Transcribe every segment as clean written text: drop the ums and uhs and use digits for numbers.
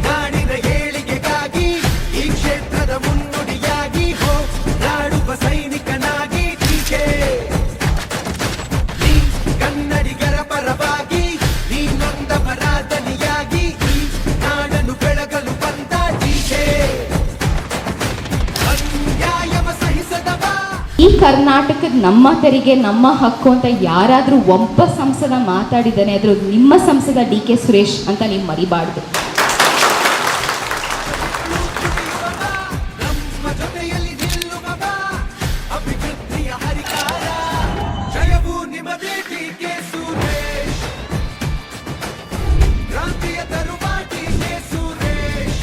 ನಾಡಿನ ಏಳಿಗೆಗಾಗಿ ಈ ಕ್ಷೇತ್ರದ ಮುನ್ನುಡಿಯಾಗಿ ಹೋರಾಡುವ ಸೈನಿಕನಾಗಿ ಟೀಕೆ. ನೀ ಕನ್ನಡಿಗರ ಪರವಾಗಿ ನೀ ನೊಂದ ಪರಾಧನಿಯಾಗಿ ಈ ನಾಡನ್ನು ಬೆಳಗಲು ಬಂದ ಟೀಕೆ. ಅನ್ಯಾಯವ ಸಹಿಸದವ ಈ ಕರ್ನಾಟಕದ ನಮ್ಮ ತೆರಿಗೆ ನಮ್ಮ ಹಕ್ಕು ಅಂತ ಯಾರಾದರೂ ಒಬ್ಬ ಸಂಸದ ಮಾತಾಡಿದ್ದಾನೆ ಆದರೂ ನಿಮ್ಮ ಸಂಸದ DK ಸುರೇಶ್ ಅಂತ ನೀವು ಮರಿಬಾರ್ದು. ನಮ್ಮ ಜೊತೆಯಲ್ಲಿ ನಿಲ್ಲುವವ ಅಭಿವೃದ್ಧಿಯ ಹರಿಕಾರ. ಜಯವು ನಿಮ್ಮದೇ DK ಸುರೇಶ್. ಕ್ರಾಂತಿಯ ತರುವ DK ಸುರೇಶ್.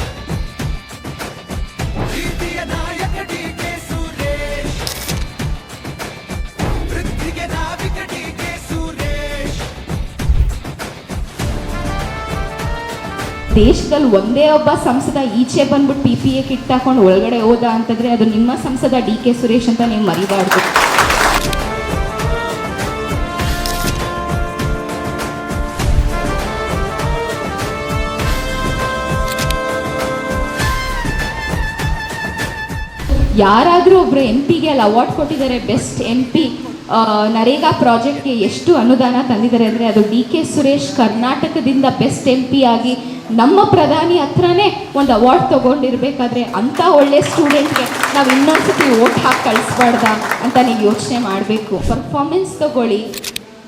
ಪ್ರೀತಿಯ ನಾಯಕ DK ಸುರೇಶ್. ವೃದ್ಧಿಗೆ ನಾವಿಕ DK ಸುರೇಶ್. ದೇಶದಲ್ಲಿ ಒಂದೇ ಒಬ್ಬ ಸಂಸದ ಈಚೆ ಬಂದ್ಬಿಟ್ಟು PPA ಕಿಟ್ ಹಾಕೊಂಡು ಒಳಗಡೆ ಹೋದ ಅಂತಂದ್ರೆ ಅದು ನಿಮ್ಮ ಸಂಸದ DK ಸುರೇಶ್ ಅಂತ ನೀವು ಮರಿಬಾರ್ದು. ಯಾರಾದರೂ ಒಬ್ರು MP ಅಲ್ಲಿ ಅವಾರ್ಡ್ ಕೊಟ್ಟಿದ್ದಾರೆ, ಬೆಸ್ಟ್ MP. ನರೇಗಾ ಪ್ರಾಜೆಕ್ಟ್ಗೆ ಎಷ್ಟು ಅನುದಾನ ತಂದಿದ್ದಾರೆ ಅಂದರೆ ಅದು DK ಸುರೇಶ್. ಕರ್ನಾಟಕದಿಂದ ಬೆಸ್ಟ್ MP ಆಗಿ ನಮ್ಮ ಪ್ರಧಾನಿ ಹತ್ರನೇ ಒಂದು ಅವಾರ್ಡ್ ತೊಗೊಂಡಿರ್ಬೇಕಾದ್ರೆ ಅಂಥ ಒಳ್ಳೆ ಸ್ಟೂಡೆಂಟ್ಗೆ ನಾವು ಇನ್ನೊಂದ್ಸತಿ ಓಟ್ ಹಾಕಿ ಕಳಿಸ್ಬಾರ್ದ ಅಂತ ನೀವು ಯೋಚನೆ ಮಾಡಬೇಕು. ಪರ್ಫಾರ್ಮೆನ್ಸ್ ತೊಗೊಳ್ಳಿ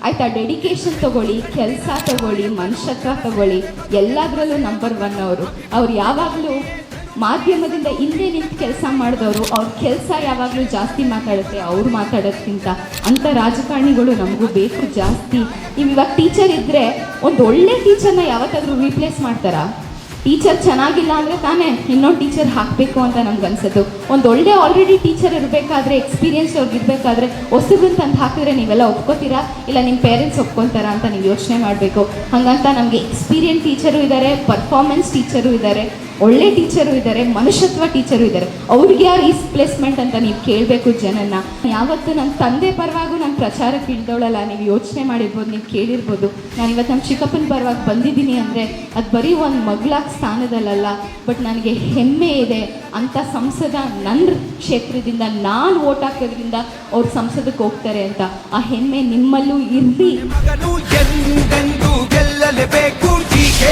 ಆಯಿತಾ, ಡೆಡಿಕೇಶನ್ ತೊಗೊಳ್ಳಿ, ಕೆಲಸ ತೊಗೊಳ್ಳಿ, ಮನುಷ್ಯತ್ವ ತೊಗೊಳ್ಳಿ, ಎಲ್ಲದರಲ್ಲೂ ನಂಬರ್ 1 ಅವ್ರು ಯಾವಾಗಲೂ ಮಾಧ್ಯಮದಿಂದ ಹಿಂದೆ ನಿಂತು ಕೆಲಸ ಮಾಡಿದವರು. ಅವ್ರ ಕೆಲಸ ಯಾವಾಗಲೂ ಜಾಸ್ತಿ ಮಾತಾಡುತ್ತೆ ಅವ್ರು ಮಾತಾಡೋದ್ಕಿಂತ. ಅಂಥ ರಾಜಕಾರಣಿಗಳು ನಮಗೂ ಬೇಕು ಜಾಸ್ತಿ. ನೀವು ಇವಾಗ ಟೀಚರ್ ಇದ್ದರೆ ಒಂದು ಒಳ್ಳೆ ಟೀಚರ್ನ ಯಾವತ್ತಾದರೂ ರೀಪ್ಲೇಸ್ ಮಾಡ್ತಾರಾ? ಟೀಚರ್ ಚೆನ್ನಾಗಿಲ್ಲ ಅಂದರೆ ತಾನೇ ಇನ್ನೊಂದು ಟೀಚರ್ ಹಾಕಬೇಕು ಅಂತ ನಮ್ಗೆ ಅನ್ಸೋದು. ಒಂದು ಒಳ್ಳೆ ಆಲ್ರೆಡಿ ಟೀಚರ್ ಇರಬೇಕಾದ್ರೆ, ಎಕ್ಸ್ಪೀರಿಯನ್ಸ್ ಅವ್ರಿಗೆ ಇರಬೇಕಾದ್ರೆ ಹೊಸಬ್ರನ್ನ ತಂದು ಹಾಕಿದ್ರೆ ನೀವೆಲ್ಲ ಒಪ್ಕೋತೀರಾ, ಇಲ್ಲ ನಿಮ್ಮ ಪೇರೆಂಟ್ಸ್ ಒಪ್ಕೊತಾರಾ ಅಂತ ನೀವು ಯೋಚನೆ ಮಾಡಬೇಕು. ಹಾಗಂತ ನಮಗೆ ಎಕ್ಸ್ಪೀರಿಯನ್ಸ್ ಟೀಚರು ಇದ್ದಾರೆ, ಪರ್ಫಾರ್ಮೆನ್ಸ್ ಟೀಚರು ಇದ್ದಾರೆ, ಒಳ್ಳೆ ಟೀಚರು ಇದ್ದಾರೆ, ಮನುಷ್ಯತ್ವ ಟೀಚರು ಇದ್ದಾರೆ. ಅವ್ರಿಗೆ ಯಾರು ರೀಪ್ಲೇಸ್ಮೆಂಟ್ ಅಂತ ನೀವು ಕೇಳಬೇಕು ಜನನ. ಯಾವತ್ತು ನನ್ನ ತಂದೆ ಪರವಾಗೂ ನಾನು ಪ್ರಚಾರಕ್ಕೆ ಇಳ್ದೋಳಲ್ಲ. ನೀವು ಯೋಚನೆ ಮಾಡಿರ್ಬೋದು, ನೀವು ಕೇಳಿರ್ಬೋದು. ನಾನು ಇವತ್ತು ನಮ್ಮ ಚಿಕ್ಕಪ್ಪನ ಪರವಾಗಿ ಬಂದಿದ್ದೀನಿ ಅಂದರೆ ಅದು ಬರೀ ಒಂದು ಮಗಳಾಗಿ ಸ್ಥಾನದಲ್ಲ, ಬಟ್ ನನಗೆ ಹೆಮ್ಮೆ ಇದೆ. ಅಂಥ ಸಂಸದ ನನ್ನ ಕ್ಷೇತ್ರದಿಂದ ನಾನು ಓಟ್ ಹಾಕೋದ್ರಿಂದ ಅವ್ರು ಸಂಸದಕ್ಕೆ ಹೋಗ್ತಾರೆ ಅಂತ ಆ ಹೆಮ್ಮೆ ನಿಮ್ಮಲ್ಲೂ ಇರಲಿ. ಮಗನು ಎಂದೆಂದೂ ಗೆಲ್ಲಲೇಬೇಕು DK.